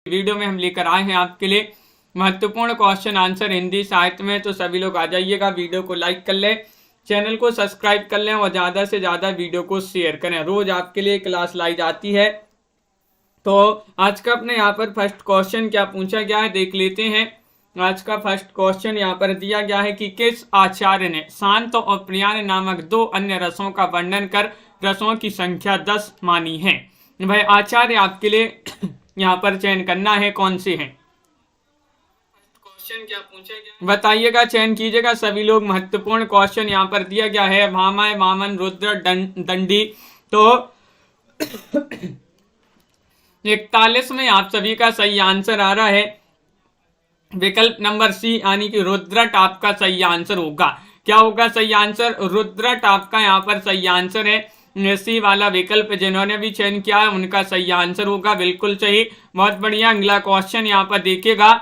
Video में हम लेकर आए हैं आपके लिए महत्वपूर्ण क्वेश्चन आंसर हिंदी साहित्य में। तो सभी लोग आ जाइएगा, वीडियो को लाइक कर लें, चैनल को सब्सक्राइब कर लें और ज़्यादा से ज़्यादा वीडियो को शेयर करें। रोज आपके लिए क्लास लाई जाती है। तो आज का अपने यहाँ पर फर्स्ट क्वेश्चन क्या पूछा गया है देख लेते हैं। आज का फर्स्ट क्वेश्चन यहाँ पर दिया गया है कि किस आचार्य ने शांत और प्रियान नामक दो अन्य रसों का वर्णन कर रसों की संख्या 10 मानी है। भाई आचार्य आपके लिए यहाँ पर चयन करना है, कौन से हैं। क्वेश्चन क्या पूछा गया बताइएगा, चयन कीजिएगा सभी लोग। महत्वपूर्ण क्वेश्चन यहाँ पर दिया गया है। भामाय वामन रुद्र दंडी। तो 41 में आप सभी का सही आंसर आ रहा है विकल्प नंबर सी, यानी कि रुद्रट आपका सही आंसर होगा। क्या होगा सही आंसर? रुद्रट आपका यहाँ पर सही आंसर है। सी वाला विकल्प जिन्होंने भी चयन किया है उनका सही आंसर होगा, बिल्कुल सही। बहुत बढ़िया। अगला क्वेश्चन यहाँ पर देखिएगा।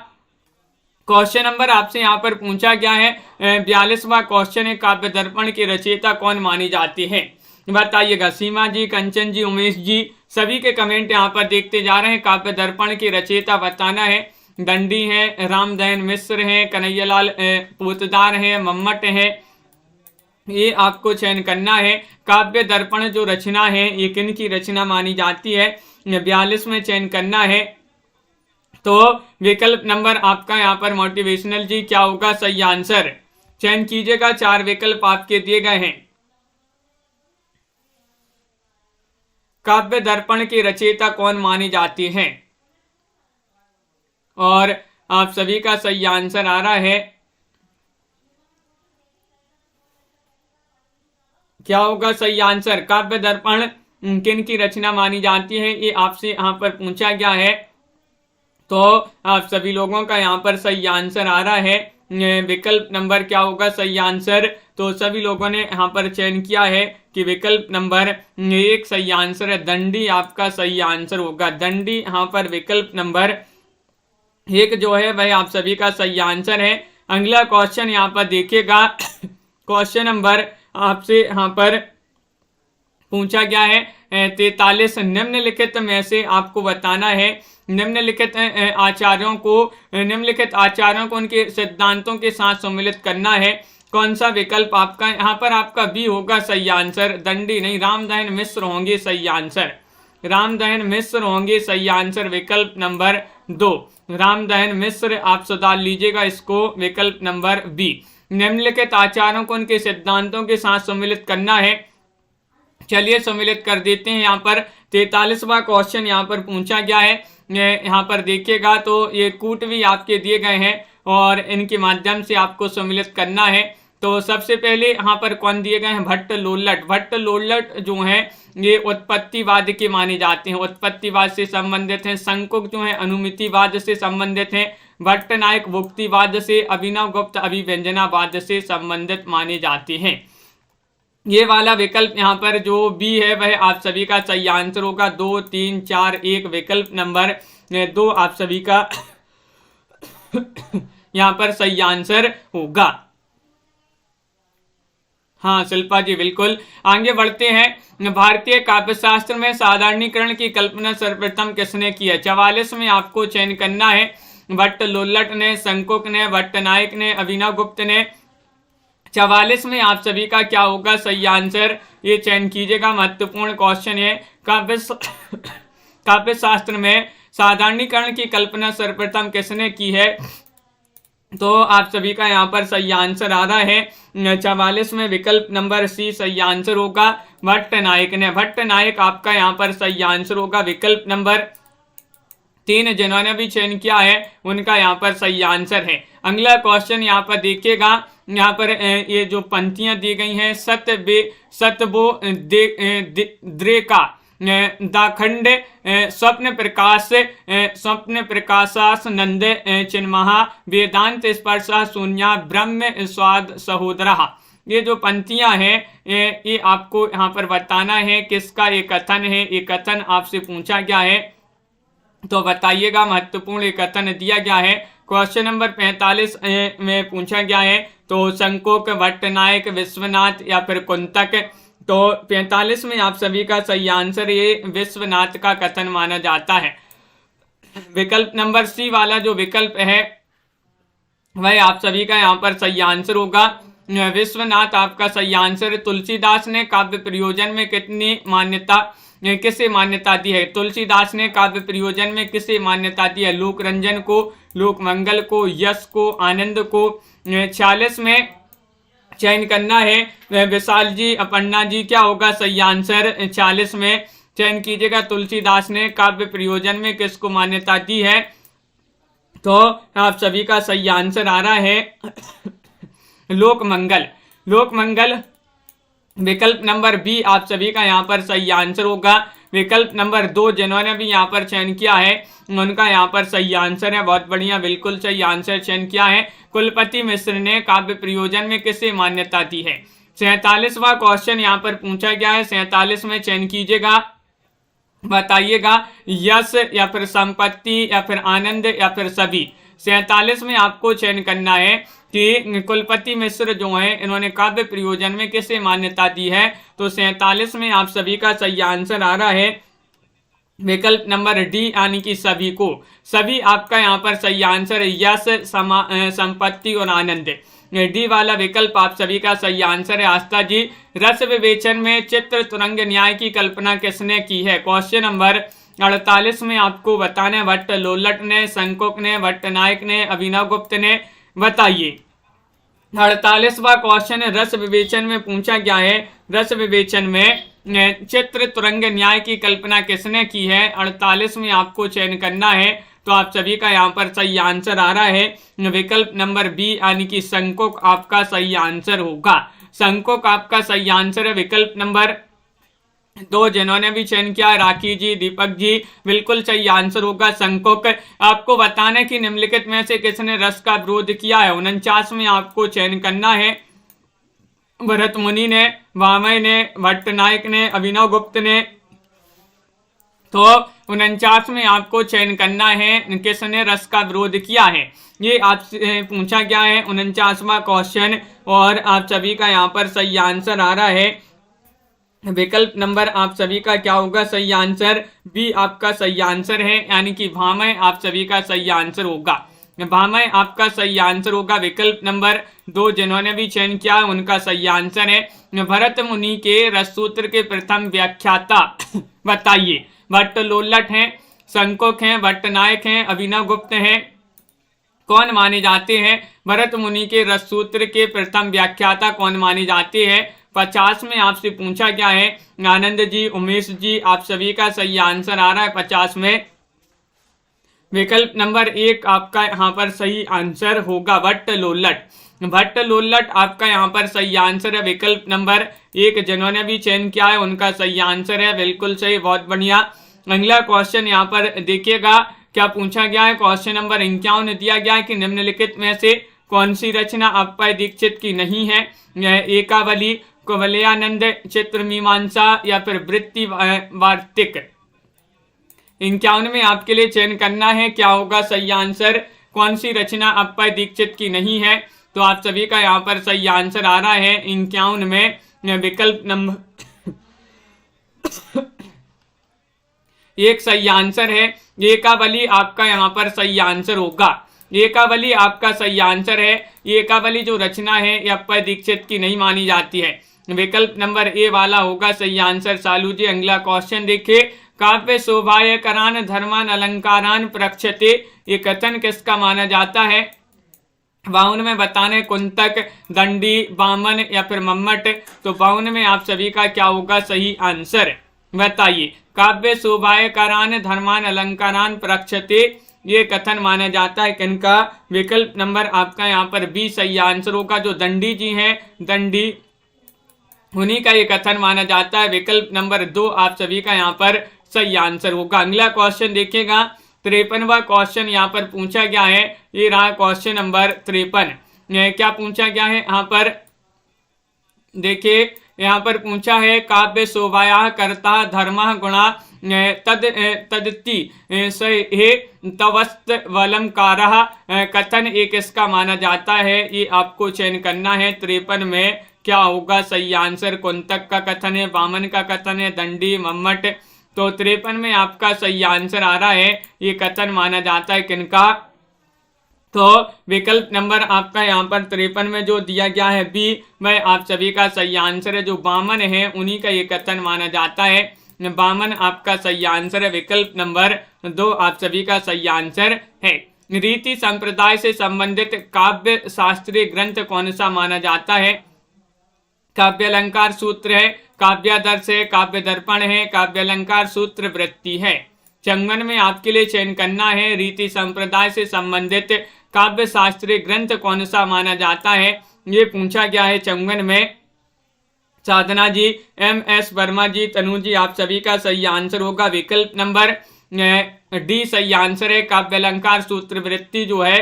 क्वेश्चन नंबर आपसे यहाँ पर पूछा गया है 42वां क्वेश्चन है, काव्य दर्पण के रचयिता कौन माने जाते हैं? बताइएगा। सीमा जी, कंचन जी, उमेश जी, सभी के कमेंट यहाँ पर देखते जा रहे हैं। काव्य दर्पण के रचयिता बताना है। दंडी है, रामदयन मिश्र है, कन्हैयालाल पोतदार है, मम्मट है, ये आपको चयन करना है। काव्य दर्पण जो रचना है ये किन की रचना मानी जाती है? 42 में चयन करना है। तो विकल्प नंबर आपका यहाँ पर मोटिवेशनल जी क्या होगा सही आंसर? चयन कीजिएगा, 4 विकल्प आपके दिए गए हैं। काव्य दर्पण के रचयिता कौन माने जाते हैं? और आप सभी का सही आंसर आ रहा है, क्या होगा सही आंसर? काव्य दर्पण किन की रचना मानी जाती है ये आपसे यहाँ पर पूछा गया है। तो आप सभी लोगों का यहाँ पर सही आंसर आ रहा है विकल्प नंबर क्या होगा सही आंसर? तो सभी लोगों ने यहाँ पर चयन किया है कि विकल्प नंबर 1 सही आंसर है। दंडी आपका सही आंसर होगा। दंडी यहाँ पर विकल्प नंबर 1 जो है वह आप सभी का सही आंसर है। अगला क्वेश्चन यहाँ पर देखिएगा। क्वेश्चन नंबर आपसे यहाँ पर पूछा गया है 43। निम्नलिखित में से आपको बताना है निम्नलिखित आचार्यों को उनके सिद्धांतों के साथ सम्मिलित करना है। कौन सा विकल्प आपका? यहाँ पर आपका बी होगा सही आंसर। दंडी नहीं, रामदयन मिश्र होंगे सही आंसर। रामदयन मिश्र होंगे सही आंसर, विकल्प नंबर 2। रामदयन मिश्र आप सुधार लीजिएगा इसको, विकल्प नंबर बी। निम्नलिखित आचार्यों को उनके सिद्धांतों के साथ सम्मिलित करना है। चलिए सम्मिलित कर देते हैं। यहाँ पर 43वां क्वेश्चन यहाँ पर पूछा गया है। यहाँ पर देखिएगा तो ये कूट भी आपके दिए गए हैं और इनके माध्यम से आपको सम्मिलित करना है। तो सबसे पहले यहाँ पर कौन दिए गए हैं? भट्ट लोल्लट। भट्ट लोल्लट जो हैं ये उत्पत्तिवाद के माने जाते हैं, उत्पत्तिवाद से संबंधित हैं। शंकुक जो है अनुमितिवाद से संबंधित हैं। भट्ट नायक भुक्तिवाद से, अभिनव गुप्त अभिव्यंजनावाद से संबंधित माने जाते हैं। ये वाला विकल्प यहाँ पर जो बी है वह आप सभी का सही आंसर होगा। 2, 3, 4, 1 विकल्प नंबर 2 आप सभी का यहाँ पर सही आंसर होगा। हाँ शिल्पा जी बिल्कुल। आगे बढ़ते हैं। भारतीय काव्यशास्त्र में साधारणीकरण की कल्पना सर्वप्रथम किसने की है? 44 में आपको चयन करना है। भट्ट लोल्लट ने, शंकुक ने, भट्ट नायक ने, अभिनव गुप्त ने। 44 में आप सभी का क्या होगा सही आंसर? ये चयन कीजिएगा, महत्वपूर्ण क्वेश्चन है। काव्य शास्त्र में साधारणीकरण की कल्पना सर्वप्रथम किसने की है? तो आप सभी का यहाँ पर सही आंसर आ रहा है 44 में विकल्प नंबर सी सही आंसर होगा। भट्ट नायक ने। भट्ट नायक आपका यहाँ पर सही आंसर होगा, विकल्प नंबर 3 जिन्होंने भी चयन किया है उनका यहाँ पर सही आंसर है। अगला क्वेश्चन यहाँ पर देखिएगा। यहाँ पर ये जो पंक्तियां दी गई हैं, सतबो द्रेका दाखंड स्वप्न प्रकाशास नंद चिन्महा वेदांत स्पर्शा शून्या ब्रह्म स्वाद सहोदरा। ये जो पंक्तियां हैं ये आपको यहाँ पर बताना है किसका ये कथन है। ये कथन आपसे पूछा गया है तो बताइएगा, महत्वपूर्ण ये कथन दिया गया है। क्वेश्चन नंबर 45 में पूछा गया है। तो शंकुक, भट्ट नायक, विश्वनाथ या फिर कुंतक। तो 45 में आप सभी का सही आंसर ये विश्वनाथ का कथन माना जाता है। विकल्प नंबर सी वाला जो विकल्प है वह आप सभी का यहाँ पर सही आंसर होगा। विश्वनाथ आपका सही आंसर। तुलसीदास ने काव्य प्रयोजन में किसे मान्यता दी है? तुलसीदास ने काव्य प्रयोजन में किसे मान्यता दी है? लोक रंजन को, लोक मंगल को, यश को, आनंद को। 46 में चयन करना है। विशाल जी, अपर्णा जी, क्या होगा सही आंसर? 46 में चयन कीजिएगा। तुलसीदास ने काव्य प्रयोजन में किसको मान्यता दी है? तो आप सभी का सही आंसर आ रहा है लोक मंगल। लोक मंगल विकल्प नंबर बी आप सभी का यहाँ पर सही आंसर होगा। विकल्प नंबर 2 जिन्होंने भी यहाँ पर चयन किया है उनका यहाँ पर सही आंसर है। बहुत बढ़िया, बिल्कुल सही आंसर चयन किया है। कुलपति मिश्र ने काव्य प्रयोजन में किसे मान्यता दी है? 47वां क्वेश्चन यहाँ पर पूछा गया है। 47 में चयन कीजिएगा, बताइएगा यश या फिर संपत्ति या फिर आनंद या फिर सभी। 47 में आपको चयन करना है कि कुलपति मिश्र जो है इन्होंने काव्य प्रयोजन में किसे मान्यता दी है। तो 47 में आप सभी का सही आंसर आ रहा है विकल्प नंबर डी यानी कि सभी को। सभी आपका यहाँ पर सही आंसर है। यश, संपत्ति और आनंद, डी वाला विकल्प आप सभी का सही आंसर है। आस्था जी, रस विवेचन में चित्र तुरंग न्याय की कल्पना किसने की है? क्वेश्चन नंबर 48 में आपको बताना है। भट्ट लोल्लट ने, शंकुक ने, भट्टनायक ने, अभिनव गुप्त ने। बताइए। 48वां क्वेश्चन है, रस विवेचन में पूछा गया है। रस विवेचन में चित्र तुरंग न्याय की कल्पना किसने की है? 48 में आपको चयन करना है। तो आप सभी का यहाँ पर सही आंसर आ रहा है विकल्प नंबर बी यानी कि शंकुक आपका सही आंसर होगा। शंकुक आपका सही आंसर है। विकल्प नंबर 2 जिन्होंने भी चयन किया, राखी जी, दीपक जी, बिल्कुल सही आंसर होगा शंकुक। आपको बताना है कि निम्नलिखित में से किसने रस का विरोध किया है। 49 में आपको चयन करना है। भरत मुनि ने, वामय ने, भट्टनायक ने, अभिनव गुप्त ने। तो 49 में आपको चयन करना है किसने रस का विरोध किया है। ये आपसे पूछा गया है 49वां क्वेश्चन और आप सभी का यहाँ पर सही आंसर आ रहा है विकल्प नंबर आप सभी का क्या होगा सही आंसर? बी आपका सही आंसर है यानी कि भामय आप सभी का सही आंसर होगा। भामय आपका सही आंसर होगा। विकल्प नंबर 2 जिन्होंने भी चयन किया उनका सही आंसर है। भरत मुनि के रससूत्र के प्रथम व्याख्याता बताइए। भट्ट लोल्लट हैं, शंकुक हैं, भट्टनायक हैं, अभिनव गुप्त हैं, कौन माने जाते हैं? भरत मुनि के रससूत्र के प्रथम व्याख्याता कौन माने जाते हैं? 50 में आपसे पूछा गया है। आनंद जी, उमेश जी, आप सभी का सही आंसर आ रहा है 50 में। विकल्प नंबर 1 आपका यहाँ पर सही आंसर होगा भट्ट लोल्लट। भट्ट लोल्लट आपका यहाँ पर सही आंसर है। विकल्प नंबर 1 जिन्होंने भी चयन किया है उनका सही आंसर है। बिल्कुल सही, बहुत बढ़िया। अगला क्वेश्चन यहाँ पर देखिएगा क्या पूछा गया है। क्वेश्चन नंबर 51 दिया गया है कि निम्नलिखित में से कौन सी रचना अप्पय दीक्षित की नहीं है? यह एकावली, कुवलयानंद, चित्र मीमांसा या फिर वृत्ति वार्तिक। 51 में आपके लिए चयन करना है क्या होगा सही आंसर? कौन सी रचना अप्पय दीक्षित की नहीं है? तो आप सभी का यहाँ पर सही आंसर आ रहा है 51 में विकल्प नंबर 1 सही आंसर है। एकावली आपका यहाँ पर सही आंसर होगा। एकावली आपका सही आंसर है। एकावली जो रचना है ये अप्पय दीक्षित की नहीं मानी जाती है। विकल्प नंबर ए वाला होगा सही आंसर। सालू जी, अगला क्वेश्चन देखिए। काव्य शोभाय करान धर्मान अलंकारान प्रक्षते, ये कथन किसका माना जाता है? 52 में बताने कुंतक, दंडी, वामन या फिर मम्मट। तो 52 में आप सभी का क्या होगा सही आंसर? बताइए। काव्य शोभाय करान धर्मान अलंकारान प्रक्षते, ये कथन माना जाता है किनका? विकल्प नंबर आपका यहाँ पर बी सही आंसर होगा। जो दंडी जी हैं, दंडी, उन्हीं का ये कथन माना जाता है। विकल्प नंबर 2 आप सभी का यहाँ पर सही आंसर होगा। अगला क्वेश्चन देखिएगा। 53वां क्वेश्चन यहाँ पर पूछा गया है। ये रहा क्वेश्चन नंबर 53। क्या पूछा गया है यहाँ पर देखिए। यहाँ पर पूछा है काव्य शोभाया कर्ता धर्म गुणा तदति हे तवस्त वलंकारः, कथन एक इसका माना जाता है। ये आपको चयन करना है। 53 में क्या होगा सही आंसर? कुंतक का कथन है, वामन का कथन है, दंडी, मम्मट। तो 53 में आपका सही आंसर आ रहा है, ये कथन माना जाता है किनका? तो विकल्प नंबर आपका यहाँ पर 53 में जो दिया गया है बी, वह आप सभी का सही आंसर है। जो वामन है उन्हीं का ये कथन माना जाता है, वामन आपका सही आंसर है। विकल्प नंबर 2 आप सभी का सही आंसर है। रीति संप्रदाय से संबंधित काव्य शास्त्रीय ग्रंथ कौन सा माना जाता है? काव्य अलंकार सूत्र है, काव्यादर्श है, काव्य दर्पण है, काव्य अलंकार सूत्र वृत्ति है। चंगन में आपके लिए चयन करना है, रीति संप्रदाय से संबंधित काव्य शास्त्रीय ग्रंथ कौन सा माना जाता है, ये पूछा गया है चंगन में। साधना जी, MS वर्मा जी, तनु जी, आप सभी का सही आंसर होगा विकल्प नंबर डी सही आंसर है। काव्य अलंकार सूत्र वृत्ति जो है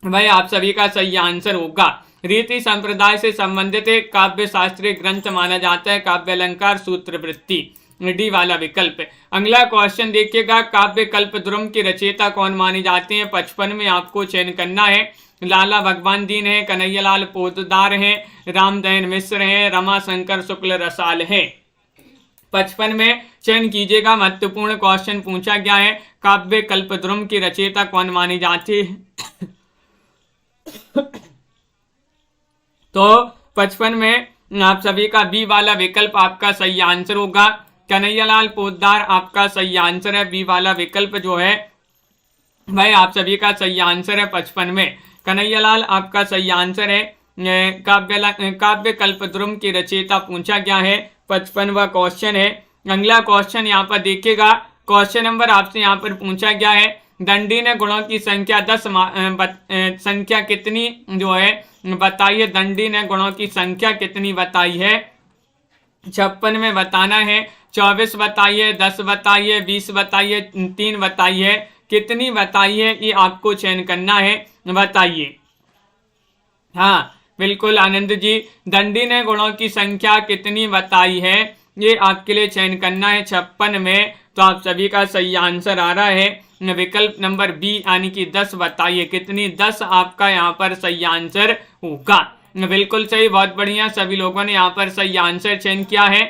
वह आप सभी का सही आंसर होगा। रीति संप्रदाय से संबंधित काव्य शास्त्रीय ग्रंथ माना जाता है काव्य अलंकार सूत्र वृत्ति, डी वाला विकल्प। अगला क्वेश्चन देखिएगा, काव्य कल्पद्रुम के रचयिता कौन माने जाते हैं? 55 में आपको चयन करना है। लाला भगवान दीन है, कन्हैयालाल पोद्दार है, रामदयन मिश्र है, रमाशंकर शुक्ल रसाल है। 55 में चयन कीजिएगा, महत्वपूर्ण क्वेश्चन पूछा गया है। काव्य कल्पद्रुम की रचयिता कौन मानी जाती है? तो 55 में आप सभी का बी वाला विकल्प आपका सही आंसर होगा। कन्हैयालाल पोद्दार आपका सही आंसर है, बी वाला विकल्प जो है वह आप सभी का सही आंसर है। 55 में कन्हैयालाल आपका सही आंसर है। काव्य कल्पद्रुम की रचयिता पूछा गया है, 55वां क्वेश्चन है। अगला क्वेश्चन यहाँ पर देखिएगा, क्वेश्चन नंबर आपसे यहाँ पर पूछा गया है, दंडी ने गुणों की संख्या 10 संख्या कितनी जो है बताइए। दंडी ने गुणों की संख्या कितनी बताई है? 56 में बताना है। 24 बताइए, 10 बताइए, 20 बताइए, 3 बताइए, कितनी बताइए ये आपको चयन करना है, बताइए। हाँ बिल्कुल आनंद जी, दंडी ने गुणों की संख्या कितनी बताई है, ये आपके लिए चयन करना है 56 में। तो आप सभी का सही आंसर आ रहा है विकल्प नंबर बी यानी कि 10 बताइए। कितनी? 10 आपका यहाँ पर सही आंसर होगा। बिल्कुल सही, बहुत बढ़िया, सभी लोगों ने यहाँ पर सही आंसर चयन किया है।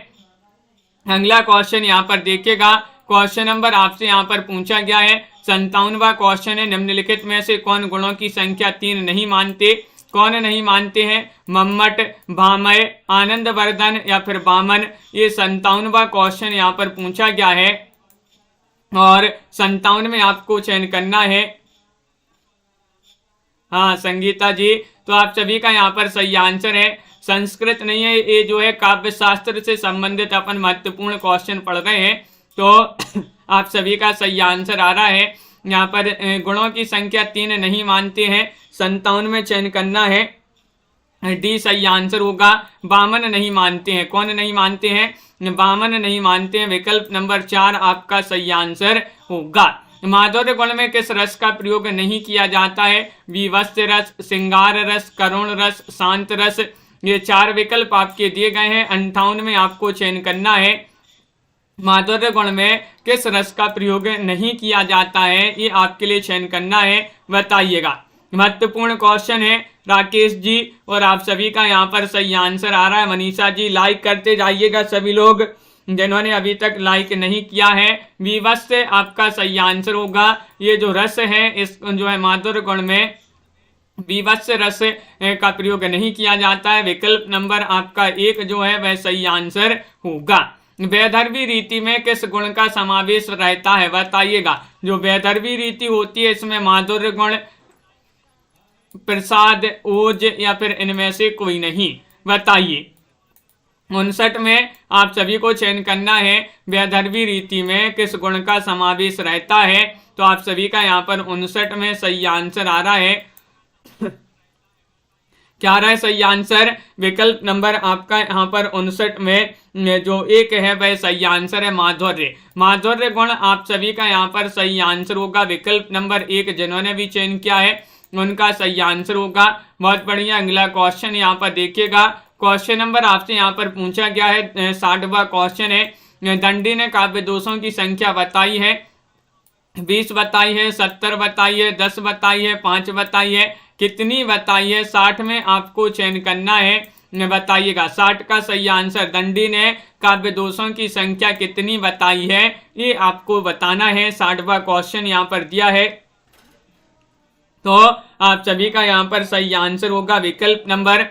अगला क्वेश्चन यहाँ पर देखिएगा, क्वेश्चन नंबर आपसे यहाँ पर पूछा गया है 57वां क्वेश्चन है, निम्नलिखित में से कौन गुणों की संख्या 3 नहीं मानते? कौन नहीं मानते हैं? मम्मट, भामय, आनंद वर्धन या फिर बामन। ये 57वां क्वेश्चन यहाँ पर पूछा गया है और 57 में आपको चयन करना है। हाँ संगीता जी, तो आप सभी का यहाँ पर सही आंसर है। संस्कृत नहीं है, ये जो है काव्य शास्त्र से संबंधित अपन महत्वपूर्ण क्वेश्चन पढ़ रहे हैं। तो आप सभी का सही आंसर आ रहा है यहाँ पर गुणों की संख्या 3 नहीं मानते हैं, 57 में चयन करना है, डी सही आंसर होगा। बामन नहीं मानते हैं, कौन नहीं मानते हैं? बामन नहीं मानते हैं, विकल्प नंबर 4 आपका सही आंसर होगा। माधुर्य गुण में किस रस का प्रयोग नहीं किया जाता है? विवस्य रस, श्रृंगार रस, करुण रस, शांत रस। ये 4 विकल्प आपके दिए गए हैं। 58 में आपको चयन करना है, माधुर्य गुण में किस रस का प्रयोग नहीं किया जाता है, ये आपके लिए चयन करना है, बताइएगा। महत्वपूर्ण क्वेश्चन है राकेश जी, और आप सभी का यहाँ पर सही आंसर आ रहा है। मनीषा जी, लाइक करते जाइएगा सभी लोग जिन्होंने अभी तक लाइक नहीं किया है। विवस्य आपका सही आंसर होगा। ये जो रस है इस जो है माधुर्य गुण में विवस्य रस का प्रयोग नहीं किया जाता है, विकल्प नंबर आपका 1 जो है वह सही आंसर होगा। वैदर्भी रीति में किस गुण का समावेश रहता है, बताइएगा। जो वैदर्भी रीति होती है इसमें माधुर्य गुण, प्रसाद, ओज या फिर इनमें से कोई नहीं, बताइए। 59 में आप सभी को चयन करना है, वैदर्भी रीति में किस गुण का समावेश रहता है। तो आप सभी का यहाँ पर 59 में सही आंसर आ रहा है। क्या आ रहा है सही आंसर? विकल्प नंबर आपका यहाँ पर 59 में जो 1 है वह सही आंसर है, माधुर्य। माधुर्य गुण आप सभी का यहाँ पर सही आंसर होगा। विकल्प नंबर 1 जिन्होंने भी चयन किया है उनका सही आंसर होगा। बहुत बढ़िया। अगला क्वेश्चन यहाँ पर देखिएगा, क्वेश्चन नंबर आपसे यहाँ पर पूछा गया है 60वां क्वेश्चन है। दंडी ने काव्य दोषों की संख्या बताई है, 20 बताई है, 70 बताई है, 10 बताई है, 5 बताई है, कितनी बताई है? 60 में आपको चयन करना है, बताइएगा। 60 का सही आंसर। दंडी ने काव्य दोषों की संख्या कितनी बताई है, ये आपको बताना है। 60वां क्वेश्चन यहाँ पर दिया है। तो आप सभी का यहाँ पर सही आंसर होगा विकल्प नंबर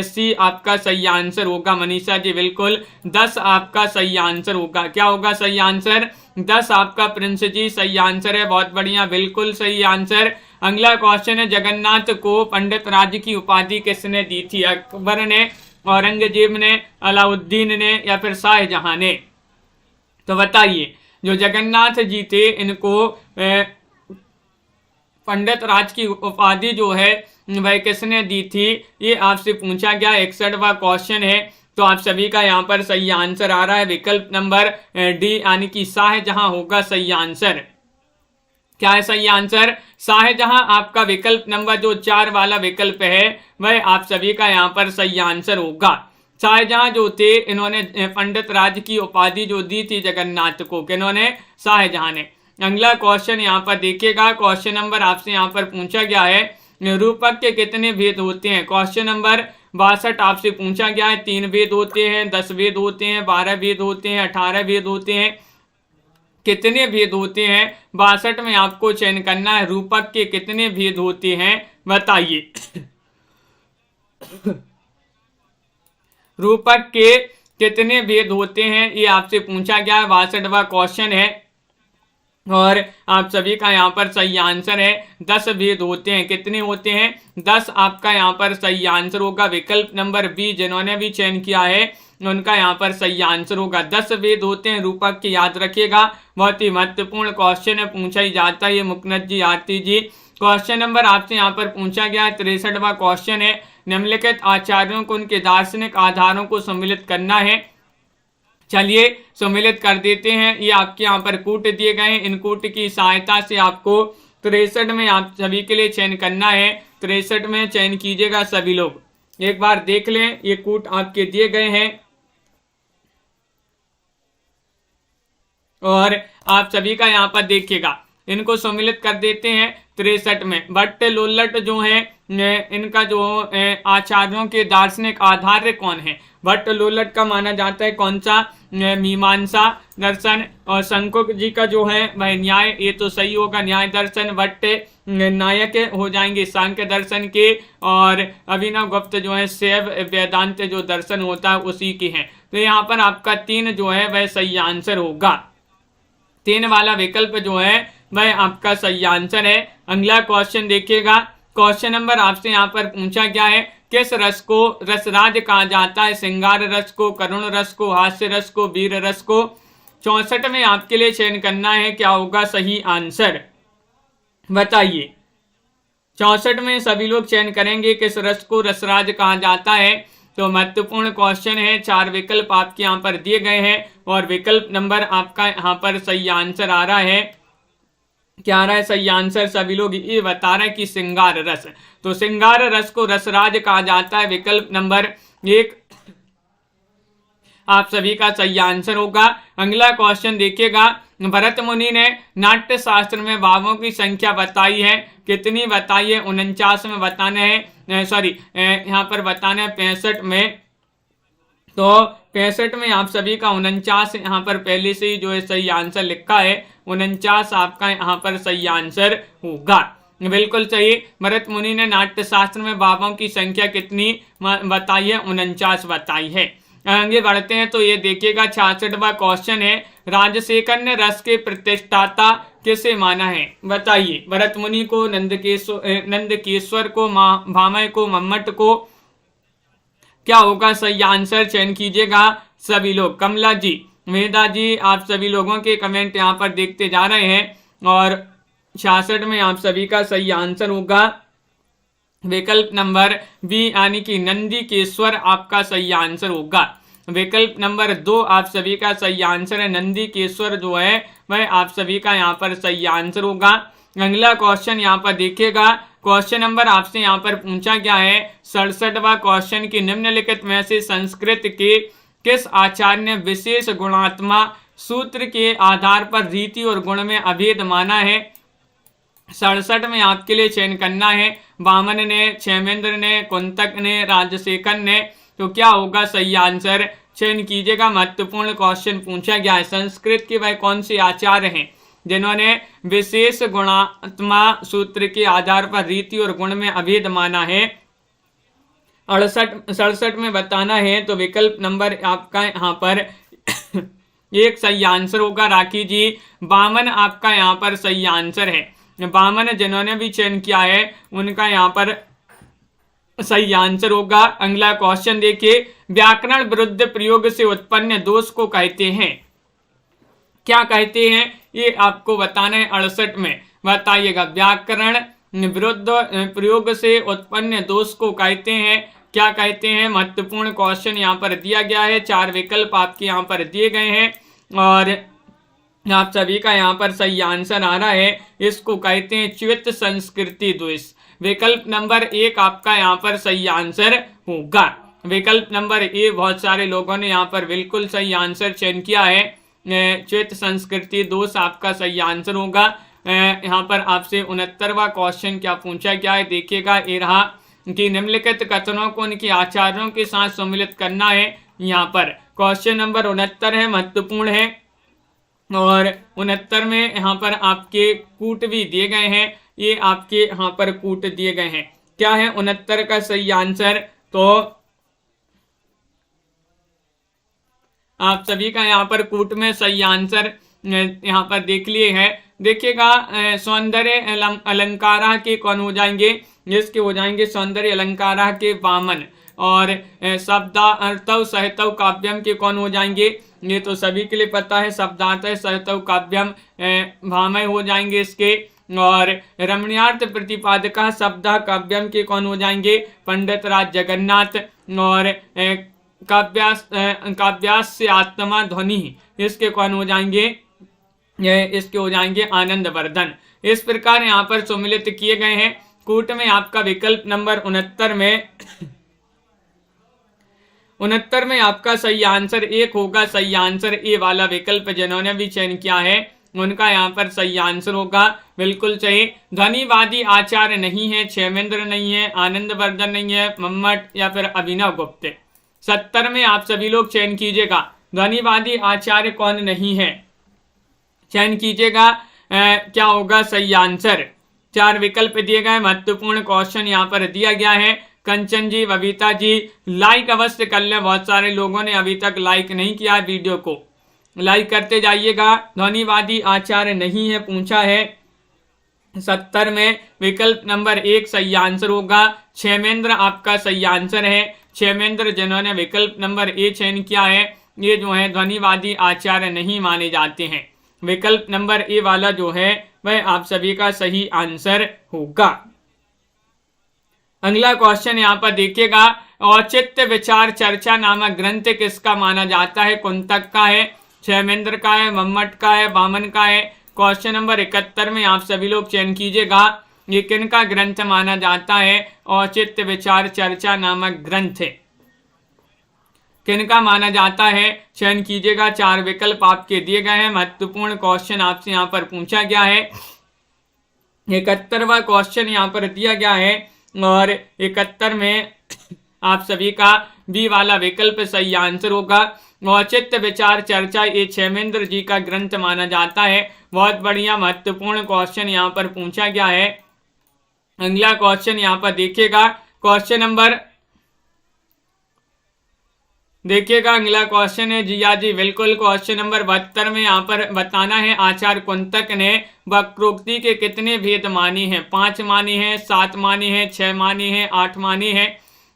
सी आपका सही आंसर होगा। मनीषा जी बिल्कुल 10 आपका सही आंसर होगा। क्या होगा सही आंसर? 10 आपका। प्रिंस जी सही आंसर है, बहुत बढ़िया, बिल्कुल सही आंसर। अगला क्वेश्चन है, जगन्नाथ को पंडित राज की उपाधि किसने दी थी? अकबर ने, औरंगजेब ने, अलाउद्दीन ने या फिर शाहजहां ने? तो बताइए, जो जगन्नाथ जी थे इनको पंडित राज की उपाधि जो है वह किसने दी थी, ये आपसे पूछा गया। 61वां क्वेश्चन है। तो आप सभी का यहाँ पर सही आंसर आ रहा है विकल्प नंबर डी यानी कि शाहजहां होगा सही आंसर। क्या है सही आंसर? शाहजहां आपका विकल्प नंबर जो 4 वाला विकल्प है वह आप सभी का यहाँ पर सही आंसर होगा। शाहजहां जो थे इन्होंने पंडित राज की उपाधि जो दी थी जगन्नाथ को, किन्होंने? शाहजहां ने। अगला क्वेश्चन यहाँ पर देखिएगा। क्वेश्चन नंबर आपसे यहाँ पर पूछा गया है, रूपक के कितने भेद होते हैं? क्वेश्चन नंबर 62 आपसे पूछा गया है। 3 भेद होते हैं, 10 भेद होते हैं, 12 भेद होते हैं, 18 भेद होते हैं, कितने भेद होते हैं? 62 में आपको चयन करना है। रूपक के कितने भेद होते हैं बताइए। रूपक के कितने भेद होते हैं ये आपसे पूछा गया है। 62वां क्वेश्चन है और आप सभी का यहाँ पर सही आंसर है 10 भेद होते हैं। कितने होते हैं? 10 आपका यहाँ पर सही आंसर होगा। विकल्प नंबर बी जिन्होंने भी चयन किया है उनका यहाँ पर सही आंसर होगा। 10 भेद होते हैं रूपक के, याद रखिएगा। बहुत ही महत्वपूर्ण क्वेश्चन है, पूछा ही जाता है ये। मुकनद जी, आरती जी, क्वेश्चन नंबर आपसे यहाँ पर पूछा गया है। 63वां क्वेश्चन है, निम्नलिखित आचार्यों को उनके दार्शनिक आधारों को सम्मिलित करना है। चलिए सम्मिलित कर देते हैं। ये आपके यहाँ पर कूट दिए गए हैं, इन कूट की सहायता से आपको 63 में आप सभी के लिए चयन करना है। 63 में चयन कीजिएगा सभी लोग। एक बार देख लें, ये कूट आपके दिए गए हैं और आप सभी का यहाँ पर देखिएगा, इनको सम्मिलित कर देते हैं 63 में। भट्ट लोल्लट जो है इनका जो आचार्यों के दार्शनिक आधार कौन है? भट्ट लोल्लट का माना जाता है कौन सा? मीमांसा दर्शन। और शंकुक जी का जो है वह न्याय, ये तो सही होगा, न्याय दर्शन। भट्ट नायक हो जाएंगे सांख्य दर्शन के, और अभिनव गुप्त जो है शैव वेदांत जो दर्शन होता है उसी के हैं। तो यहाँ पर आपका 3 जो है वह सही आंसर होगा। 3 वाला विकल्प जो है वह आपका सही आंसर है। अगला क्वेश्चन देखिएगा। क्वेश्चन नंबर आपसे यहाँ पर पूछा गया है, किस रस को रसराज कहा जाता है? श्रृंगार रस को, करुण रस को, हास्य रस को, वीर रस को? 64 में आपके लिए चयन करना है, क्या होगा सही आंसर बताइए। 64 में सभी लोग चयन करेंगे किस रस को रसराज कहा जाता है। तो महत्वपूर्ण क्वेश्चन है। 4 विकल्प आपके यहाँ पर दिए गए हैं और विकल्प नंबर आपका यहाँ पर सही आंसर आ रहा है। क्या आ रहा है सही आंसर? सभी लोग ये बता रहे हैं कि श्रृंगार रस। तो श्रृंगार रस को रसराज कहा जाता है। विकल्प नंबर 1 आप सभी का सही आंसर होगा। अगला क्वेश्चन देखिएगा। भरत मुनि ने नाट्य शास्त्र में भावों की संख्या बताई है, कितनी बताई है? 49 में बताना है, सॉरी यहाँ पर बताना है 65 में। तो 65 में आप सभी का 49 यहाँ पर पहले से ही जो है सही आंसर लिखा है। 49 आपका यहाँ पर सही आंसर होगा। बिल्कुल सही। भरत मुनि ने नाट्य शास्त्र में भावों की संख्या कितनी बताई है? 49 बताई है। आगे बढ़ते हैं तो ये देखिएगा 66वां क्वेश्चन है, राजशेखर ने रस के प्रतिष्ठाता किसे माना है बताइए। भरत मुनि को, नंदकेश्वर को, भामह को, मम्मट को? क्या होगा सही आंसर? चयन कीजिएगा सभी लोग। कमला जी, मेधा जी, आप सभी लोगों के कमेंट यहाँ पर देखते जा रहे हैं और 66 में आप सभी का सही आंसर होगा विकल्प नंबर बी यानी कि नंदीकेश्वर आपका सही आंसर होगा। विकल्प नंबर 2 आप सभी का सही आंसर है। नंदीकेश्वर जो है वह आप सभी का यहाँ पर सही आंसर होगा। अगला क्वेश्चन यहाँ पर देखिएगा। क्वेश्चन नंबर आपसे यहाँ पर पूछा गया है 67वां क्वेश्चन की निम्नलिखित में से संस्कृत के किस आचार्य ने विशेष गुणात्मा सूत्र के आधार पर रीति और गुण में अभेद माना है? 67 में आपके लिए चयन करना है। वामन ने, क्षेमेंद्र ने, कुंतक ने, राजशेखर ने? तो क्या होगा सही आंसर, चयन कीजिएगा। महत्वपूर्ण क्वेश्चन पूछा गया है। संस्कृत के वह कौन से आचार्य हैं जिन्होंने विशेष गुणात्मा सूत्र के आधार पर रीति और गुण में अभेद माना है? 67 में बताना है तो विकल्प नंबर आपका यहाँ पर एक सही आंसर होगा। राखी जी, वामन आपका यहाँ पर सही आंसर है। वामन जिन्होंने भी चयन किया है उनका यहाँ पर सही आंसर होगा। अगला क्वेश्चन देखिए, व्याकरण विरुद्ध प्रयोग से उत्पन्न दोष को कहते हैं, क्या कहते हैं ये आपको बताना है। 68 में बताइएगा, व्याकरण विरुद्ध प्रयोग से उत्पन्न दोष को कहते हैं, क्या कहते हैं। महत्वपूर्ण क्वेश्चन यहाँ पर दिया गया है। 4 विकल्प आपके यहाँ पर दिए गए हैं और आप सभी का यहाँ पर सही आंसर आ रहा है। इसको कहते हैं च्युत संस्कृति दोष। विकल्प नंबर 1 आपका यहाँ पर सही आंसर होगा। विकल्प नंबर ए बहुत सारे लोगों ने यहाँ पर बिल्कुल सही आंसर चयन किया है। च्युत संस्कृति दोष आपका सही आंसर होगा। यहाँ पर आपसे 69वां क्वेश्चन क्या पूछा गया है, देखिएगा। ये रहा कि निम्नलिखित कथनों को उनके आचार्यों के साथ सम्मिलित करना है। यहाँ पर क्वेश्चन नंबर 69 है, महत्वपूर्ण है। और 69 में यहाँ पर आपके कूट भी दिए गए हैं, ये आपके यहाँ पर कूट दिए गए हैं। क्या है 69 का सही आंसर, तो आप सभी का यहाँ पर कूट में सही आंसर यहाँ पर देख लिए है। देखिएगा, सौंदर्य अलंकारा के कौन हो जाएंगे, जिसके हो जाएंगे सौंदर्य अलंकारा के वामन। और शब्दार्थव सहतव काव्यम के कौन हो जाएंगे, ये तो सभी के लिए पता है, शब्दार्थ सहतव काव्यम भामय हो जाएंगे इसके। और रमणीयार्थ प्रतिपादका शब्दा काव्यम के कौन हो जाएंगे, पंडित राज जगन्नाथ। और काव्यास्य आत्मा ध्वनि, इसके कौन हो जाएंगे, इसके हो जाएंगे आनंद वर्धन। इस प्रकार यहाँ पर सम्मिलित किए गए हैं। कूट में आपका विकल्प नंबर 69 में आपका सही आंसर 1 होगा। सही आंसर ए वाला विकल्प जिन्होंने भी चयन किया है उनका यहाँ पर सही आंसर होगा, बिल्कुल सही। ध्वनिवादी आचार्य नहीं है, क्षेमेंद्र नहीं है, आनंद वर्धन नहीं है, मम्मट या फिर अभिनव गुप्त। 70 में आप सभी लोग चयन कीजिएगा, ध्वनिवादी आचार्य कौन नहीं है, चयन कीजिएगा। क्या होगा सही आंसर। 4 विकल्प दिए गए। महत्वपूर्ण क्वेश्चन यहाँ पर दिया गया है। कंचन जी, बबीता जी, लाइक अवश्य कर लें। बहुत सारे लोगों ने अभी तक लाइक नहीं किया है, वीडियो को लाइक करते जाइएगा। ध्वनिवादी आचार्य नहीं है पूछा है। 70 में विकल्प नंबर 1 सही आंसर होगा। क्षेमेंद्र आपका सही आंसर है। क्षेमेंद्र जिन्होंने विकल्प नंबर ए चयन किया है, ये जो है ध्वनिवादी आचार्य नहीं माने जाते हैं। विकल्प नंबर ए वाला जो है वह आप सभी का सही आंसर होगा। अगला क्वेश्चन यहाँ पर देखिएगा, औचित्य विचार चर्चा नामक ग्रंथ किसका माना जाता है। कुंतक का है, क्षेमेंद्र का है, मम्मट का है, वामन का है। क्वेश्चन नंबर 71 में आप सभी लोग चयन कीजिएगा, ये किनका ग्रंथ माना जाता है। औचित्य विचार चर्चा नामक ग्रंथ किनका माना जाता है, चयन कीजिएगा। 4 विकल्प आपके दिए गए हैं। महत्वपूर्ण क्वेश्चन आपसे यहाँ पर पूछा गया है। 71वां क्वेश्चन यहाँ पर दिया गया है और 71 में आप सभी का बी वाला विकल्प सही आंसर होगा। औचित्य विचार चर्चा ये क्षेमेंद्र जी का ग्रंथ माना जाता है। बहुत बढ़िया महत्वपूर्ण क्वेश्चन यहाँ पर पूछा गया है। अगला क्वेश्चन यहाँ पर देखिएगा, क्वेश्चन नंबर देखिएगा, अगला क्वेश्चन है जिया जी, बिल्कुल। क्वेश्चन नंबर 72 में यहाँ पर बताना है, आचार्य कुंतक ने वक्रोक्ति के कितने भेद माने हैं। 5 माने हैं, 7 माने हैं, 6 माने हैं, 8 माने हैं।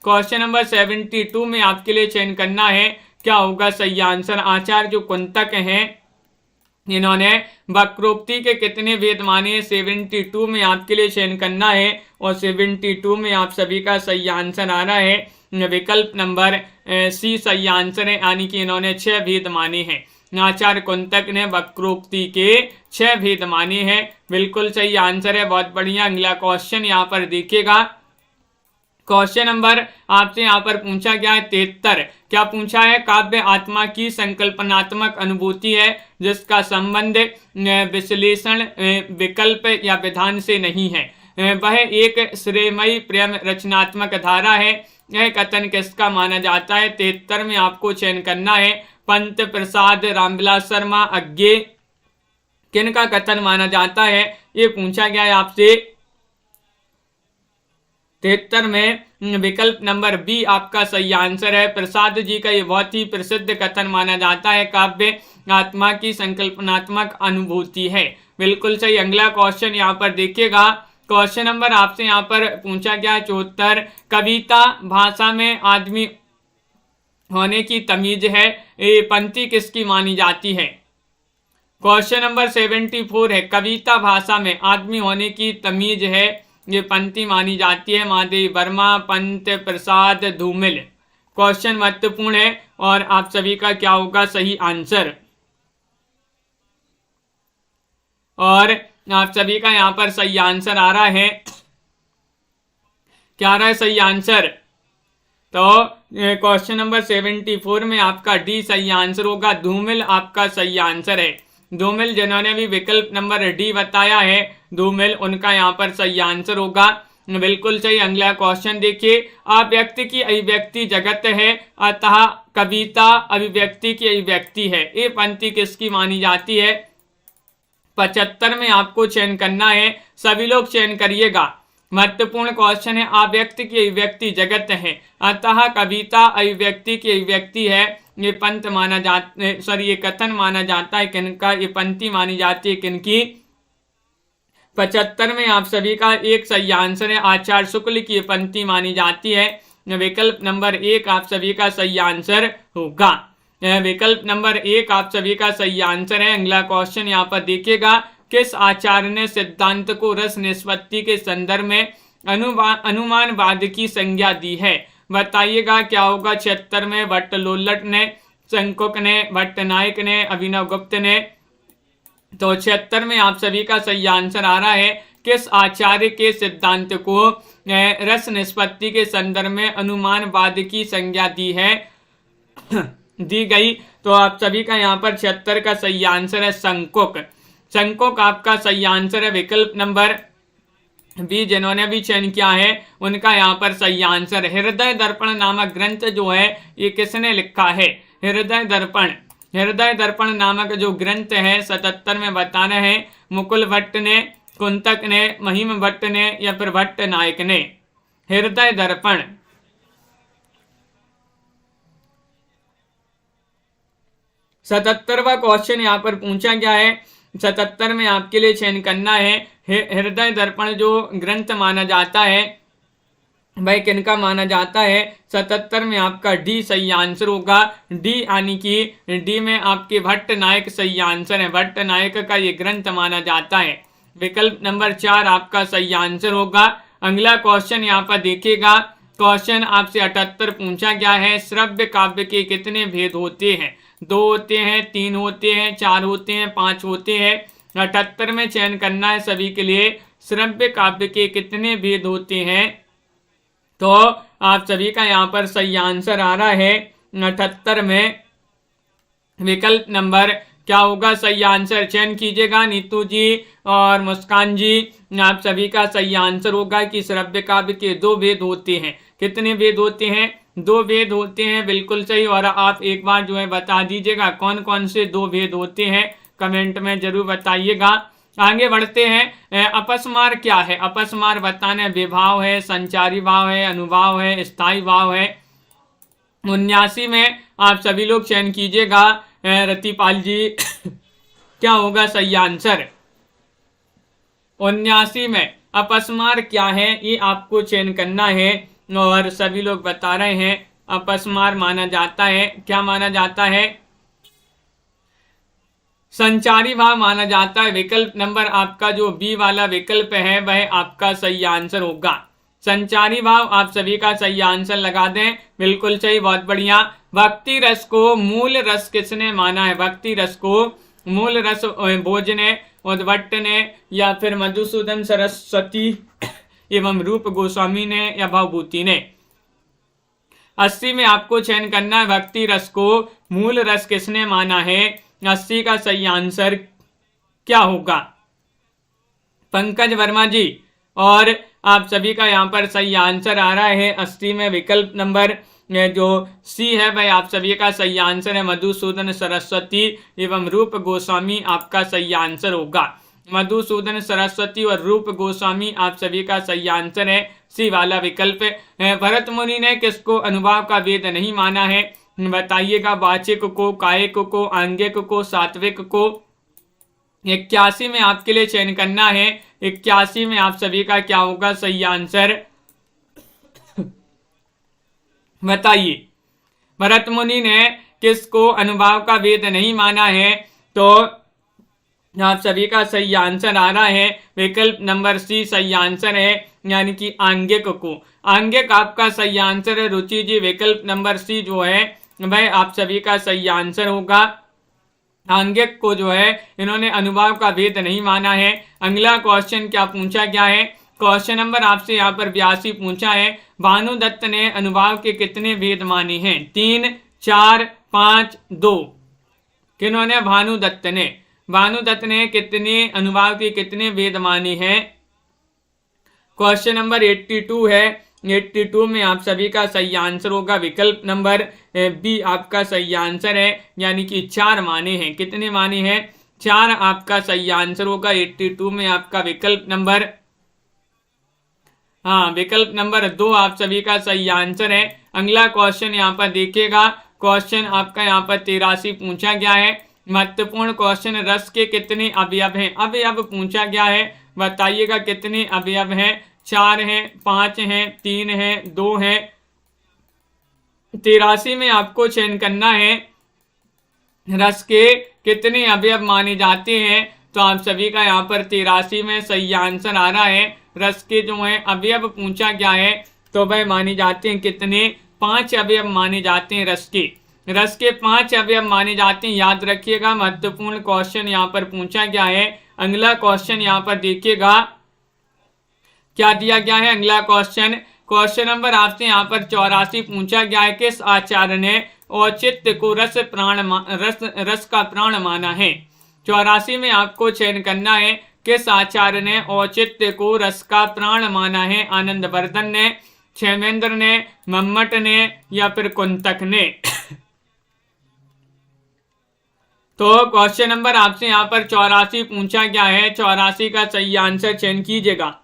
क्वेश्चन नंबर 72 में आपके लिए चयन करना है, क्या होगा सही आंसर। आचार्य जो कुंतक हैं इन्होंने वक्रोक्ति के कितने भेद माने, 72 में आपके लिए चयन करना है। और 72 में आप सभी का सही आंसर आ रहा है विकल्प नंबर सी सही आंसर है, यानी कि इन्होंने 6 भेद माने हैं। आचार्य कुंतक ने वक्रोक्ति के 6 भेद माने हैं, बिल्कुल सही आंसर है। बहुत बढ़िया। अगला क्वेश्चन यहाँ पर देखिएगा, क्वेश्चन नंबर आपसे यहाँ पर पूछा गया है 73। क्या पूछा है, काव्य आत्मा की संकल्पनात्मक अनुभूति है जिसका संबंध विश्लेषण विकल्प या विधान से नहीं है। वह एक श्रेयमयी प्रेम रचनात्मक धारा है, यह कथन किसका माना जाता है? 73 में आपको चयन करना है पंत प्रसाद रामविलास शर्मा अज्ञे किनका कथन माना जाता है, ये पूछा गया है आपसे। 73 में विकल्प नंबर बी आपका सही आंसर है। प्रसाद जी का ये बहुत ही प्रसिद्ध कथन माना जाता है, काव्य आत्मा की संकल्पनात्मक अनुभूति है। बिल्कुल सही। अगला क्वेश्चन यहाँ पर देखिएगा, क्वेश्चन नंबर आपसे यहाँ पर पूछा गया 74, कविता भाषा में आदमी होने की तमीज है, ये पंक्ति किसकी मानी जाती है? क्वेश्चन नंबर 74 है, कविता भाषा में आदमी होने की तमीज है, ये पंक्ति मानी जाती है महादेवी वर्मा, पंत प्रसाद धूमिल। क्वेश्चन महत्वपूर्ण है और आप सभी का क्या होगा सही आंसर, और आप सभी का यहाँ पर सही आंसर आ रहा है, क्या आ रहा है सही आंसर? तो क्वेश्चन नंबर 74 में आपका डी सही आंसर होगा, धूमिल आपका सही आंसर है। धूमिल जिन्होंने भी विकल्प नंबर डी बताया है, धूमिल, उनका यहाँ पर सही आंसर होगा। बिल्कुल सही। अगला क्वेश्चन देखिए, अभिव्यक्ति की अभिव्यक्ति जगत है, अतः कविता अभिव्यक्ति की अभिव्यक्ति है, ये पंक्ति किसकी मानी जाती है? 75 में आपको चयन करना है, सभी लोग चयन करिएगा। महत्वपूर्ण क्वेश्चन है, अभिव्यक्ति की अभिव्यक्ति जगत है, अतः कविता अभिव्यक्ति की अभिव्यक्ति है, ये पंथ माना जाता, सॉरी ये कथन माना जाता है किनका, ये पंक्ति मानी जाती है किनकी? 75 में आप सभी का एक सही आंसर है, आचार्य शुक्ल की पंक्ति मानी जाती है। विकल्प नंबर 1 आप सभी का सही आंसर होगा। विकल्प नंबर 1 आप सभी का सही आंसर है। अगला क्वेश्चन यहाँ पर देखिएगा, किस आचार्य ने सिद्धांत को रस निष्पत्ति के संदर्भ में अनुमानवाद की संज्ञा दी है? बताइएगा क्या होगा। 76 में भट्टलोल्लट ने, शंकुक ने, भट्टनायक ने, अभिनव गुप्त ने। तो 76 में आप सभी का सही आंसर आ रहा है, किस आचार्य के सिद्धांत को रस निष्पत्ति के संदर्भ में अनुमानवाद की संज्ञा दी है दी गई। तो आप सभी का यहाँ पर 76 का सही आंसर है शंकुक। शंकुक आपका सही आंसर है। विकल्प नंबर बी जिन्होंने भी चयन किया है उनका यहाँ पर सही आंसर है। हृदय दर्पण नामक ग्रंथ जो है ये किसने लिखा है? हृदय दर्पण नामक जो ग्रंथ है 77 में बताना है, मुकुल भट्ट ने, कुंतक ने, महिम भट्ट ने या फिर भट्ट नायक ने। हृदय दर्पण 77वां क्वेश्चन यहाँ पर पूछा गया है। 77 में आपके लिए चयन करना है, हृदय दर्पण जो ग्रंथ माना जाता है भाई किनका माना जाता है? 77 में आपका डी सही आंसर होगा। डी यानी कि डी में आपके भट्ट नायक सही आंसर है। भट्ट नायक का ये ग्रंथ माना जाता है। विकल्प नंबर 4 आपका सही आंसर होगा। अगला क्वेश्चन यहाँ पर देखिएगा, क्वेश्चन आपसे 78 पूछा गया है, श्रव्य काव्य के कितने भेद होते हैं? 2 होते हैं, 3 होते हैं, 4 होते हैं, 5 होते हैं। 78 में चयन करना है सभी के लिए, श्रव्य काव्य के कितने भेद होते हैं? तो आप सभी का यहाँ पर सही आंसर आ रहा है 78 में विकल्प नंबर क्या होगा सही आंसर? चयन कीजिएगा नीतू जी और मुस्कान जी। आप सभी का सही आंसर होगा कि श्रव्य काव्य के 2 भेद होते हैं। कितने भेद होते हैं? 2 भेद होते हैं। बिल्कुल सही। और आप एक बार जो है बता दीजिएगा कौन कौन से 2 भेद होते हैं, कमेंट में जरूर बताइएगा। आगे बढ़ते हैं। अपस्मार क्या है? अपस्मार बताना, विभाव है, संचारी भाव है, अनुभाव है, स्थायी भाव है। 79 में आप सभी लोग चयन कीजिएगा। रतिपाल जी क्या होगा सही आंसर? 79 में अपस्मार क्या है ये आपको चयन करना है और सभी लोग बता रहे हैं अपस्मार माना जाता है, क्या माना जाता है? संचारी भाव माना जाता है। विकल्प नंबर आपका जो बी वाला विकल्प है वह आपका सही आंसर होगा। संचारी भाव आप सभी का सही आंसर लगा दें। बिल्कुल सही, बहुत बढ़िया। भक्ति रस को मूल रस किसने माना है? भक्ति रस को मूल रस भोज ने, उद्भट ने या फिर मधुसूदन सरस्वती एवं रूप गोस्वामी ने या भवभूति ने। 80 में आपको चयन करना है, भक्ति रस को मूल रस किसने माना है? 80 का सही आंसर क्या होगा? पंकज वर्मा जी। और आप सभी का यहाँ पर सही आंसर आ रहा है 80 में विकल्प नंबर जो सी है भाई आप सभी का सही आंसर है। मधुसूदन सरस्वती एवं रूप गोस्वामी आपका सही आंसर होगा। मधुसूदन सरस्वती और रूप गोस्वामी आप सभी का सही आंसर है, सी वाला विकल्प। भरत मुनि ने किसको अनुभाव का वेद नहीं माना है, बताइएगा। वाचिक को, कायिक को, आंगिक को, सात्विक को। 81 में आपके लिए चयन करना है। 81 में आप सभी का क्या होगा सही आंसर, बताइए। भरत मुनि ने किसको अनुभाव का वेद नहीं माना है, तो आप सभी का सही आंसर आ रहा है विकल्प नंबर सी सही आंसर है, यानी कि आंगिक को। आंगिक आपका सही आंसर है रुचि जी। विकल्प नंबर सी जो है वह आप सभी का सही आंसर होगा। आंगिक को जो है इन्होंने अनुभाव का वेद नहीं माना है। अगला क्वेश्चन क्या पूछा गया है, क्वेश्चन नंबर आपसे यहाँ पर 82 पूछा है। भानुदत्त ने अनुभाव के कितने वेद माने हैं, 3, 4, 5, 2। किन्होंने, भानुदत्त ने कितने अनुभाव के कितने वेद माने हैं। क्वेश्चन नंबर 82 है। 82 में आप सभी का सही आंसर होगा विकल्प नंबर बी आपका सही आंसर है, यानी कि 4 माने हैं। कितने माने हैं, 4 आपका सही आंसर होगा। 82 में आपका विकल्प नंबर, हाँ विकल्प नंबर 2 आप सभी का सही आंसर है। अगला क्वेश्चन यहाँ पर देखिएगा, क्वेश्चन आपका यहाँ पर 83 पूछा गया है। महत्वपूर्ण क्वेश्चन, रस के कितने अवयव हैं, अवयव पूछा गया है, बताइएगा कितने अवयव हैं। 4 हैं, 5 हैं, 3 हैं, 2 हैं। 83 में आपको चयन करना है रस के कितने अवयव माने जाते हैं, तो आप सभी का यहाँ पर 83 में सही आंसर आ रहा है। रस के जो है अवयव पूछा गया है, तो वह माने जाते हैं कितने, 5 अवयव माने जाते हैं रस के 5 अवयव माने जाते हैं। याद रखिएगा, महत्वपूर्ण क्वेश्चन यहाँ पर पूछा गया है। अगला क्वेश्चन यहाँ पर देखिएगा क्या दिया गया है। अगला क्वेश्चन, क्वेश्चन नंबर आपसे यहाँ पर 84 पूछा गया है। किस आचार्य ने औचित्य को रस का प्राण माना है। 84 में आपको चयन करना है किस आचार्य ने औचित्य को रस का प्राण माना है। आनंद वर्धन ने, क्षेमेंद्र ने, मम्मट ने या फिर कुंतक ने। तो क्वेश्चन नंबर आपसे यहाँ पर 84 पूछा गया है। 84 का सही आंसर चयन कीजिएगा।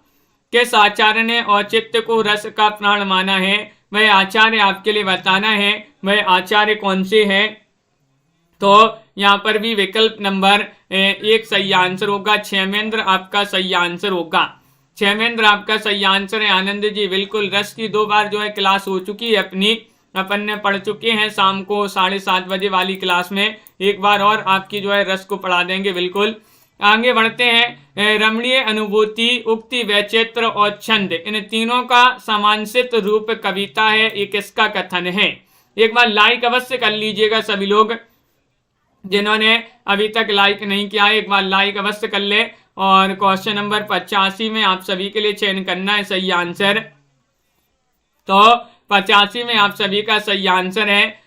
किस आचार्य ने औचित्य को रस का प्राण माना है, वह आचार्य आपके लिए बताना है, वह आचार्य कौन से हैं। तो यहाँ पर भी विकल्प नंबर 1 सही आंसर होगा। क्षेमेंद्र आपका सही आंसर होगा। क्षेमेंद्र आपका सही आंसर है। आनंद जी बिल्कुल, रस की 2 बार जो है क्लास हो चुकी है अपनी, अपन ने पढ़ चुके हैं। शाम को 7:30 बजे वाली क्लास में एक बार और आपकी जो है रस को पढ़ा देंगे। बिल्कुल आगे बढ़ते हैं। रमणीय अनुभूति, उक्ति, वैचित्र और छंद, इन तीनों का समांसित रूप कविता है। ये किसका कथन है। एक बार लाइक अवश्य कर लीजिएगा सभी लोग, जिन्होंने अभी तक लाइक नहीं किया है एक बार लाइक अवश्य कर ले। और क्वेश्चन नंबर 85 में आप सभी के लिए चयन करना है सही आंसर। तो 85 में आप सभी का सही आंसर है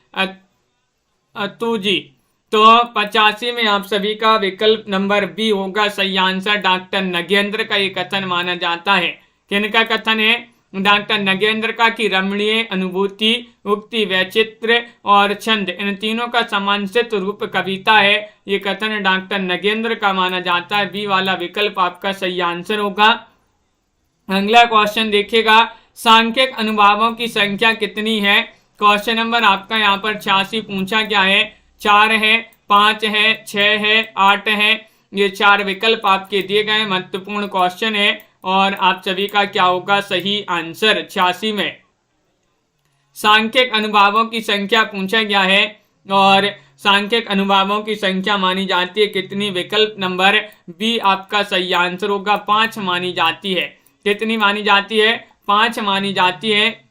अतु जी। तो 85 में आप सभी का विकल्प नंबर बी होगा सही आंसर। डॉक्टर नगेंद्र का ये कथन माना जाता है। किनका कथन है, डॉक्टर नगेंद्र का, कि रमणीय अनुभूति, उक्ति, वैचित्र और छंद, इन तीनों का समांसित रूप कविता है। ये कथन डॉक्टर नगेंद्र का माना जाता है। बी वाला विकल्प आपका सही आंसर होगा। अगला क्वेश्चन देखिएगा, सांख्यिक अनुभावों की संख्या कितनी है। क्वेश्चन नंबर आपका यहाँ पर 86 पूछा गया है। 4 है, 5 है, 6 है, 8 है। ये 4 विकल्प आपके दिए गए। महत्वपूर्ण क्वेश्चन है और आप सभी का क्या होगा सही आंसर। 86 में सांख्यिक अनुभावों की संख्या पूछा गया है और सांख्यिक अनुभावों की संख्या मानी जाती है कितनी। विकल्प नंबर बी आपका सही आंसर होगा। 5 मानी जाती है। कितनी मानी जाती है, 5 मानी जाती है।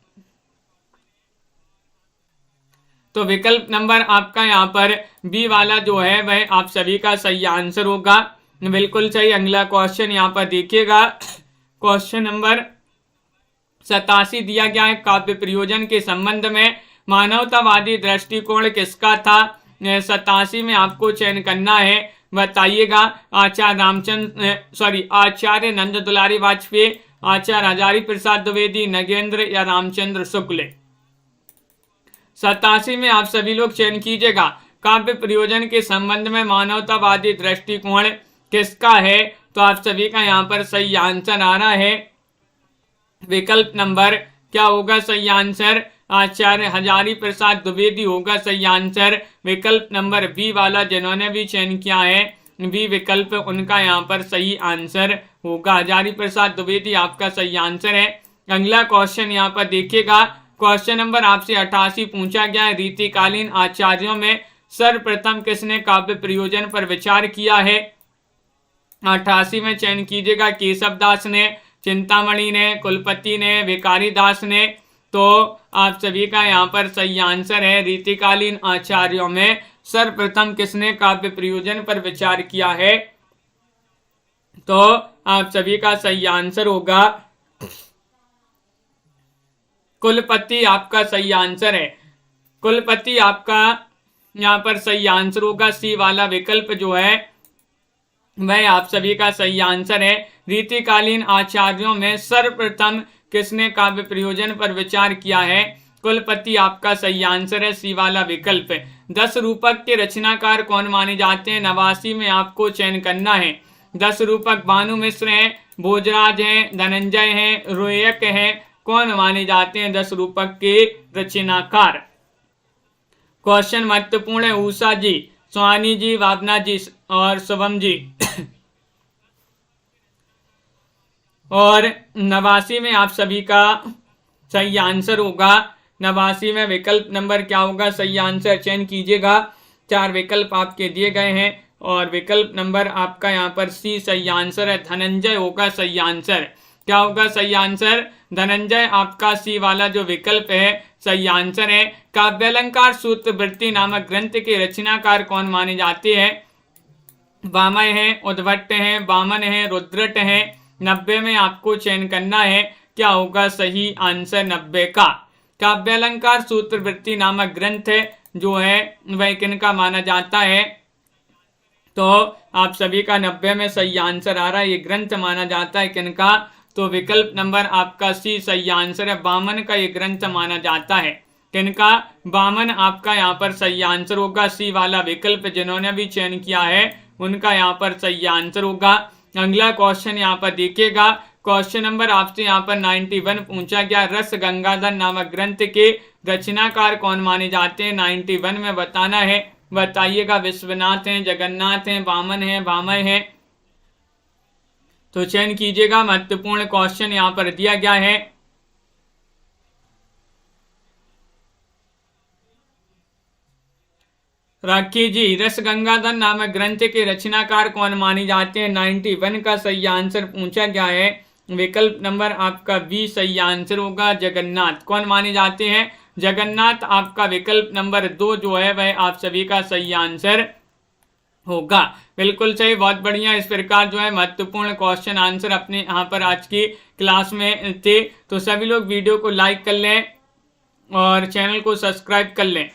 तो विकल्प नंबर आपका यहाँ पर बी वाला जो है वह आप सभी का सही आंसर होगा। बिल्कुल सही। अगला क्वेश्चन यहाँ पर देखिएगा, क्वेश्चन नंबर 87 दिया गया है। काव्य प्रयोजन के संबंध में मानवतावादी दृष्टिकोण किसका था। 87 में आपको चयन करना है, बताइएगा। आचार्य नंद दुलारी वाजपेयी, आचार्य हजारी प्रसाद द्विवेदी, नगेंद्र या रामचंद्र शुक्ल। 87 में आप सभी लोग चयन कीजिएगा काव्य प्रयोजन के संबंध में मानवतावादी दृष्टिकोण किसका है। तो आप सभी का यहाँ पर सही आंसर आ रहा है विकल्प नंबर क्या होगा सही आंसर, आचार्य हजारी प्रसाद द्विवेदी होगा सही आंसर। विकल्प नंबर बी वाला जिन्होंने भी चयन किया है बी विकल्प उनका यहाँ पर सही आंसर होगा, हजारी प्रसाद द्विवेदी आपका सही आंसर है। अगला क्वेश्चन यहाँ पर देखिएगा, क्वेश्चन नंबर आपसे 88 पूछा गया है, रीतिकालीन आचार्यों में सर्वप्रथम किसने काव्य प्रयोजन पर विचार किया है। 88 में चयन कीजिएगा, केशव दास ने, चिंतामणि ने, कुलपति ने, भिखारी दास ने। तो आप सभी का यहाँ पर सही आंसर है रीतिकालीन आचार्यों में सर्वप्रथम किसने काव्य प्रयोजन पर विचार किया है। तो आप सभी का सही आंसर होगा कुलपति, आपका सही आंसर है कुलपति, आपका यहाँ पर सही आंसर होगा। सी वाला विकल्प जो है वह आप सभी का सही आंसर है। रीतिकालीन आचार्यों में सर्वप्रथम किसने काव्य प्रयोजन पर विचार किया है, कुलपति आपका सही आंसर है, सी वाला विकल्प। 10 रूपक के रचनाकार कौन माने जाते हैं, 89 में आपको चयन करना है। 10 रूपक भानु मिश्र हैं, भोजराज हैं, धनंजय हैं, रोयक हैं, कौन माने जाते हैं 10 रूपक के रचनाकार। क्वेश्चन महत्वपूर्ण है, उषा जी, सुहानी जी, भावना जी और शुभम जी। और 89 में आप सभी का सही आंसर होगा, 89 में विकल्प नंबर क्या होगा सही आंसर, चयन कीजिएगा। 4 विकल्प आपके दिए गए हैं और विकल्प नंबर आपका यहाँ पर सी सही आंसर है, धनंजय होगा सही आंसर। क्या होगा सही आंसर, धनंजय आपका सी वाला जो विकल्प है सही आंसर है। काव्यालंकार सूत्रवृत्ति नामक ग्रंथ के रचनाकार कौन माने जाते हैं, वामय हैं, उद्भट हैं, वामन हैं, रुद्रट हैं। 90 में आपको चयन करना है, क्या होगा सही आंसर 90 का। काव्यालंकार सूत्रवृत्ति नामक ग्रंथ जो है वह किनका माना जाता है। तो आप सभी का 90 में सही आंसर आ रहा है, ये ग्रंथ माना जाता है किनका, तो विकल्प नंबर आपका सी सही आंसर है, वामन का ये ग्रंथ माना जाता है। किनका, वामन आपका यहाँ पर सही आंसर होगा, सी वाला विकल्प जिन्होंने भी चयन किया है उनका यहाँ पर सही आंसर होगा। अगला क्वेश्चन यहाँ पर देखिएगा, क्वेश्चन नंबर आपसे यहाँ पर 91 पूछा गया, रस गंगाधर नामक ग्रंथ के रचनाकार कौन माने जाते हैं। 91 में बताना है, बताइएगा। विश्वनाथ हैं, जगन्नाथ हैं, वामन हैं, वामय हैं, तो चयन कीजिएगा। महत्वपूर्ण क्वेश्चन यहाँ पर दिया गया है। राखी जी, रस गंगाधर नामक ग्रंथ के रचनाकार कौन माने जाते हैं। 91 का सही आंसर पूछा गया है, विकल्प नंबर आपका बी सही आंसर होगा, जगन्नाथ। कौन माने जाते हैं, जगन्नाथ आपका विकल्प नंबर 2 जो है वह आप सभी का सही आंसर होगा। बिल्कुल सही, बहुत बढ़िया। इस प्रकार जो है महत्वपूर्ण क्वेश्चन आंसर अपने यहाँ पर आज की क्लास में थे। तो सभी लोग वीडियो को लाइक कर लें और चैनल को सब्सक्राइब कर लें।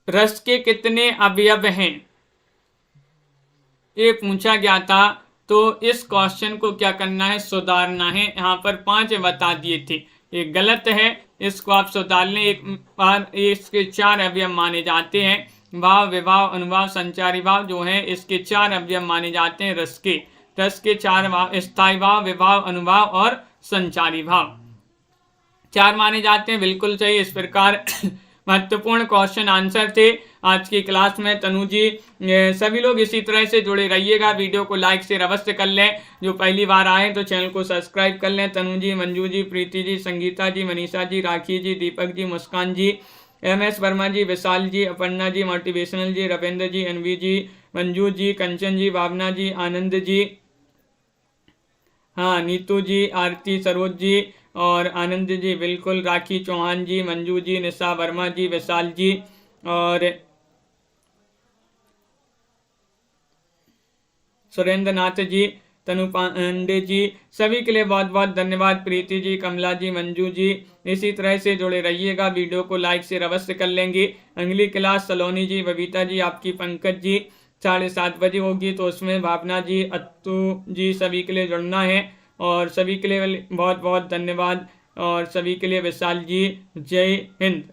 रस के कितने अवयव हैं, ये पूछा गया था। तो इस क्वेश्चन को क्या करना है, सुधारना है। यहाँ पर 5 बता दिए थे, ये गलत है, इसको आप सुधार लें। एक बार इसके 4 अवयव माने जाते हैं, भाव, विभाव, अनुभाव, संचारी भाव जो है इसके 4 अवयव माने जाते हैं रस के 4 भाव, स्थायी भाव, विभाव, अनुभाव और संचारी भाव 4 माने जाते हैं। बिल्कुल सही। इस प्रकार महत्वपूर्ण क्वेश्चन आंसर थे आज की क्लास में। तनु जी, सभी लोग इसी तरह से जुड़े रहिएगा। वीडियो को लाइक से अवश्य कर लें। जो पहली बार आए तो चैनल को सब्सक्राइब कर लें। तनु जी, मंजू जी, प्रीति जी, संगीता जी, मनीषा जी, राखी जी, दीपक जी, मुस्कान जी, MS वर्मा जी, विशाल जी, अपर्णा जी, मोटिवेशनल जी, रविंद्र जी, अनवी जी, मंजू जी, कंचन जी, भावना जी, आनंद जी, हाँ, नीतू जी, आरती, सरोज जी और आनंद जी, बिल्कुल, राखी चौहान जी, मंजू जी, निशा वर्मा जी, विशाल जी और सुरेंद्र नाथ जी, तनु पांडे जी, सभी के लिए बहुत बहुत धन्यवाद। प्रीति जी, कमला जी, मंजू जी, इसी तरह से जुड़े रहिएगा। वीडियो को लाइक से अवश्य कर लेंगे। अगली क्लास सलोनी जी, बबीता जी, आपकी, पंकज जी, 7:30 बजे होगी, तो उसमें भावना जी, अत्तू जी सभी के लिए जुड़ना है। और सभी के लिए बहुत बहुत धन्यवाद, और सभी के लिए विशाल जी, जय हिंद।